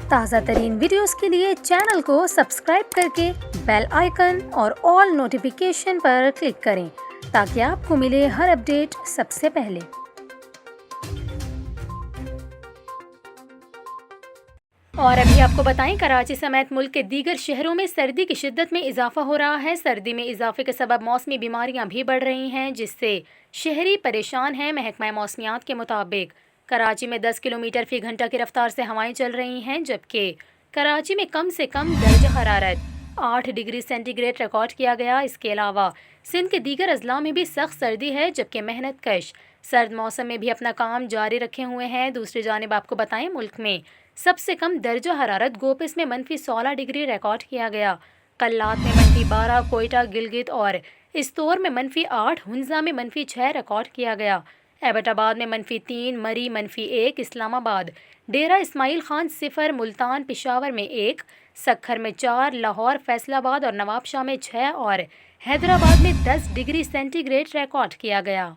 ताज़ा तरीन वीडियोस के लिए चैनल को सब्सक्राइब करके बेल आइकन और ऑल नोटिफिकेशन पर क्लिक करें ताकि आपको मिले हर अपडेट सबसे पहले। और अभी आपको बताएं, कराची समेत मुल्क के दीगर शहरों में सर्दी की शिद्दत में इजाफा हो रहा है। सर्दी में इजाफे के सबब मौसमी बीमारियां भी बढ़ रही हैं, जिससे शहरी परेशान हैं। महकमा मौसमियात के मुताबिक कराची में 10 किलोमीटर फी घंटा की रफ्तार से हवाएं चल रही हैं, जबकि कराची में कम से कम दर्जा हरारत 8 डिग्री सेंटीग्रेड रिकॉर्ड किया गया। इसके अलावा सिंध के दीगर अजला में भी सख्त सर्दी है, जबकि मेहनत कश सर्द मौसम में भी अपना काम जारी रखे हुए हैं। दूसरी जानिब आपको बताएं, मुल्क में सबसे कम दर्जा हरारत गोपिस में -16 डिग्री रिकॉर्ड किया गया। कल्लात में -12, कोयटा, गिलगित और इस्तोर में -8, हुंजा में -6 रिकॉर्ड किया गया। एबटाबाद में -3, मरी -1, इस्लामाबाद डेरा इस्माइल खान 0, मुल्तान पिशावर में 1, सक्खर में 4, लाहौर, फैसलाबाद और नवाबशाह में 6 और हैदराबाद में 10 डिग्री सेंटीग्रेड रिकॉर्ड किया गया।